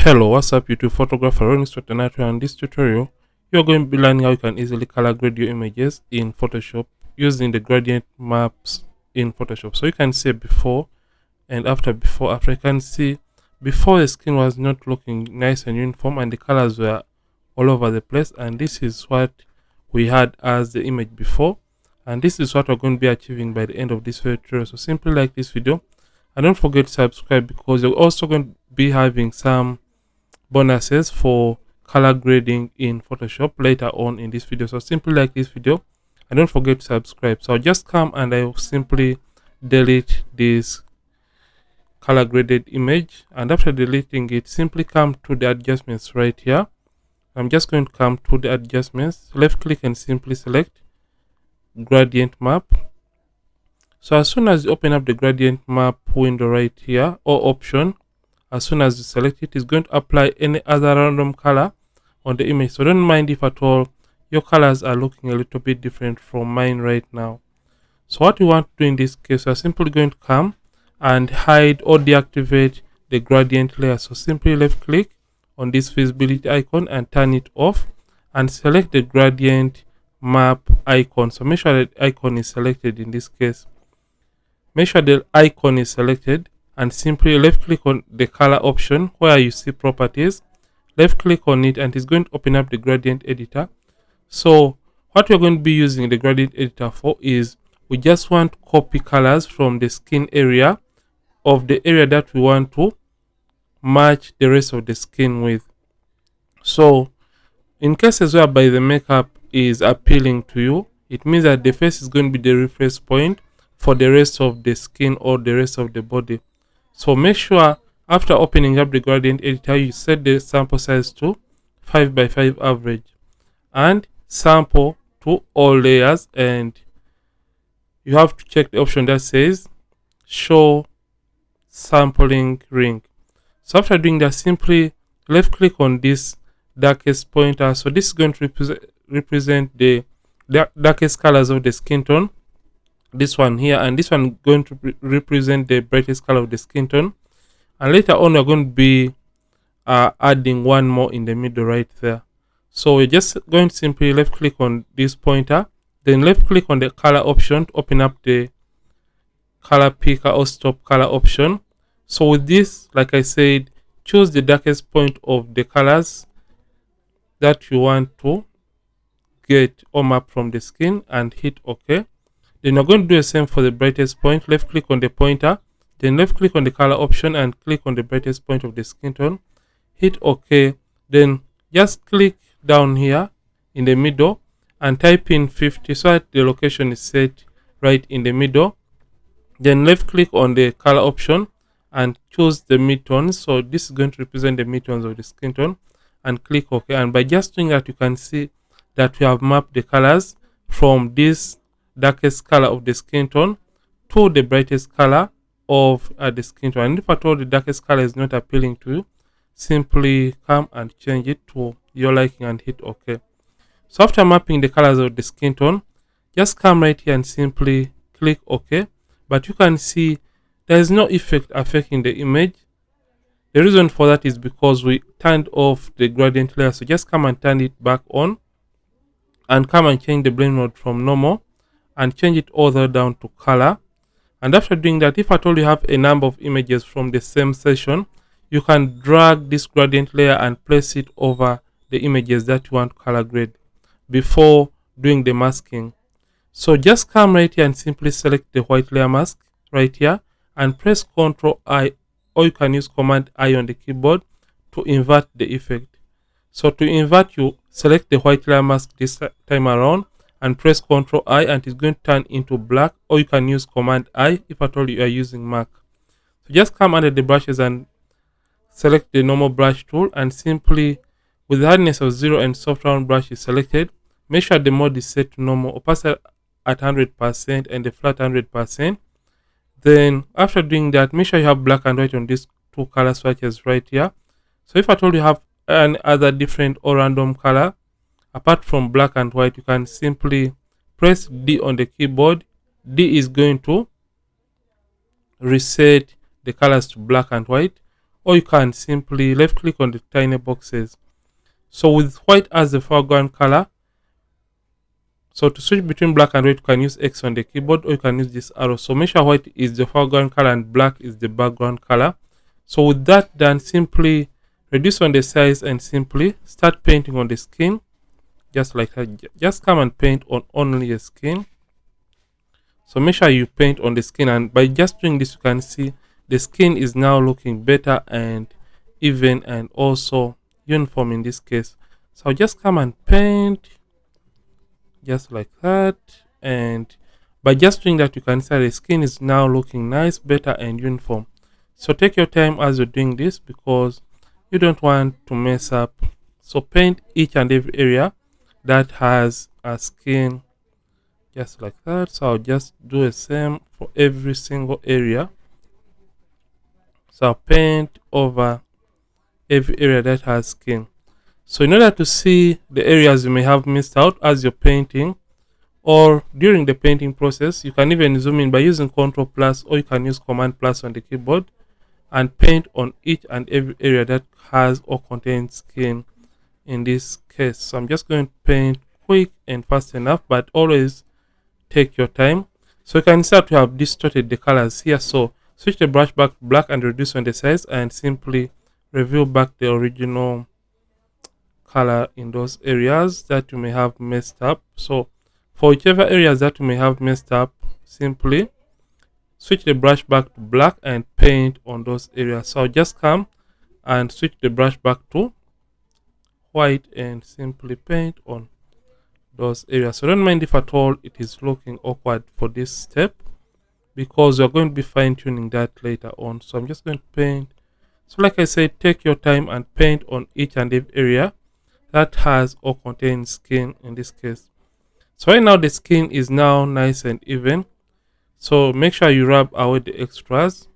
Hello, what's up YouTube photographer ronnixphotography. In this tutorial, you're going to be learning how you can easily color grade your images in Photoshop using the gradient maps in Photoshop. So you can see before and after. You can see before the skin was not looking nice and uniform and the colors were all over the place, and this is what we had as the image before, and this is what we're going to be achieving by the end of this tutorial. So simply like this video and don't forget to subscribe, because you're also going to be having some bonuses for color grading in Photoshop later on in this video. So simply like this video and don't forget to subscribe. So I'll just come and I will simply delete this color graded image, and after deleting it, simply come to the adjustments right here. I'm just going to come to the adjustments, left click and simply select gradient map. So as soon as you open up the gradient map window right here, or option, as soon as you select it, it's going to apply any other random color on the image. So don't mind if at all your colors are looking a little bit different from mine right now. So what we want to do in this case, we're simply going to come and hide or deactivate the gradient layer. So simply left click on this visibility icon and turn it off, and select the gradient map icon. So make sure that icon is selected in this case. Make sure the icon is selected and simply left click on the color option where you see properties. Left click on it and it's going to open up the gradient editor. So what we're going to be using the gradient editor for is we just want to copy colors from the skin area of the area that we want to match the rest of the skin with. So in cases whereby the makeup is appealing to you, it means that the face is going to be the reference point for the rest of the skin or the rest of the body. So make sure after opening up the gradient editor, you set the sample size to 5x5 average and sample to all layers, and you have to check the option that says show sampling ring. So after doing that, simply left click on this darkest pointer. So this is going to represent the darkest colors of the skin tone, this one here, and this one going to represent the brightest color of the skin tone. And later on we're going to be adding one more in the middle right there. So we're just going to simply left click on this pointer, then left click on the color option to open up the color picker or stop color option. So with this, like I said, choose the darkest point of the colors that you want to get or map from the skin and hit OK. Then we're going to do the same for the brightest point. Left click on the pointer, then left click on the color option and click on the brightest point of the skin tone. Hit OK. Then just click down here in the middle and type in 50 so that the location is set right in the middle. Then left click on the color option and choose the midtones. So this is going to represent the midtones of the skin tone, and click OK. And by just doing that, you can see that we have mapped the colors from this darkest color of the skin tone to the brightest color of the skin tone. And if at all the darkest color is not appealing to you, simply come and change it to your liking and hit OK. So after mapping the colors of the skin tone, just come right here and simply click OK. But you can see there is no effect affecting the image. The reason for that is because we turned off the gradient layer. So just come and turn it back on and come and change the blend mode from normal and change it all the way down to color. And after doing that, if at all you have a number of images from the same session, you can drag this gradient layer and place it over the images that you want to color grade before doing the masking. So just come right here and simply select the white layer mask right here and press Ctrl I, or you can use Command I on the keyboard to invert the effect. So to invert, you select the white layer mask this time around and press Ctrl I, and it's going to turn into black, or you can use Command I if at all you are using Mac. So just come under the brushes and select the normal brush tool, and simply with the hardness of 0 and soft round brush is selected, make sure the mode is set to normal, opacity at 100% and the flat 100%. Then after doing that, make sure you have black and white on these two color swatches right here. So if at all you have any other different or random color apart from black and white, you can simply press D on the keyboard. D is going to reset the colors to black and white. or you can simply left click on the tiny boxes. So with white as the foreground color, so to switch between black and white, you can use X on the keyboard, or you can use this arrow. So make sure white is the foreground color and black is the background color. So with that done, simply reduce on the size and simply start painting on the skin, just like that. Just come and paint on only the skin. So make sure you paint on the skin, and by just doing this, you can see the skin is now looking better and even and also uniform in this case. So I'll just come and paint just like that, and by just doing that, you can see the skin is now looking nice, better and uniform. So take your time as you're doing this because you don't want to mess up. So paint each and every area that has a skin just like that. So I'll just do the same for every single area. So I'll paint over every area that has skin. So in order to see the areas you may have missed out as you're painting or during the painting process, you can even zoom in by using Ctrl plus, or you can use Command plus on the keyboard and paint on each and every area that has or contains skin in this case. So I'm just going to paint quick and fast enough, but always take your time. So you can start to have distorted the colors here. So switch the brush back to black and reduce on the size and simply reveal back the original color in those areas that you may have messed up. So for whichever areas that you may have messed up, simply switch the brush back to black and paint on those areas. So I'll just come and switch the brush back to white and simply paint on those areas. So don't mind if at all it is looking awkward for this step, because we're going to be fine-tuning that later on. So I'm just going to paint. So like I said, take your time and paint on each and every area that has or contains skin in this case. So right now the skin is now nice and even. So make sure you rub away the extras.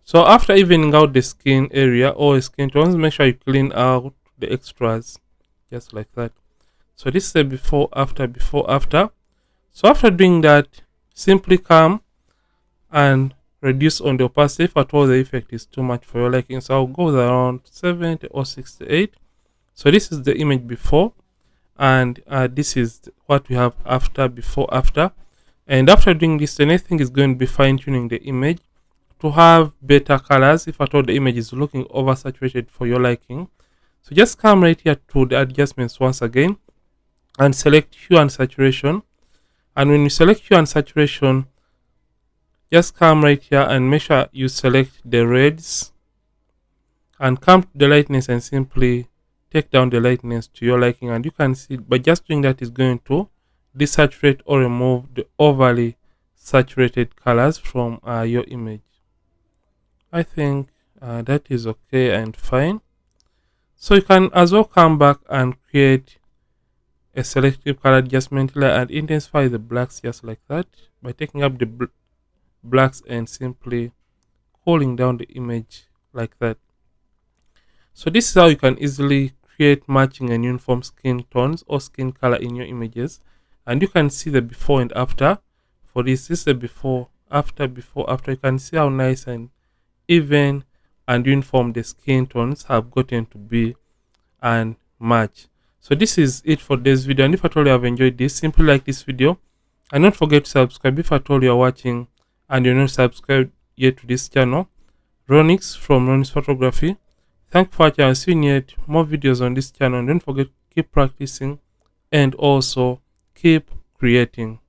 So after evening out the skin area or skin tones, make sure you clean out the extras just like that. So this is a before after. So after doing that, simply come and reduce on the opacity if at all the effect is too much for your liking. So I'll go with around 70 or 68. So this is the image before, and this is what we have before after. And after doing this, the next thing is going to be fine-tuning the image to have better colors if at all the image is looking oversaturated for your liking. So just come right here to the adjustments once again and select hue and saturation. And when you select hue and saturation, just come right here and make sure you select the reds and come to the lightness and simply take down the lightness to your liking. And you can see by just doing that is going to desaturate or remove the overly saturated colors from your image. I think that is okay and fine. So you can as well come back and create a selective color adjustment layer and intensify the blacks just like that by taking up the blacks and simply cooling down the image like that. So this is how you can easily create matching and uniform skin tones or skin color in your images, and you can see the before and after. For this is the before after. You can see how nice and even and uniform the skin tones have gotten to be and match. So this is it for this video, and if at all you have enjoyed this, simply like this video and don't forget to subscribe if at all you are watching and you're not subscribed yet to this channel. Ronnix from ronnixphotography. Thanks for watching and seeing yet more videos on this channel, and don't forget to keep practicing and also keep creating.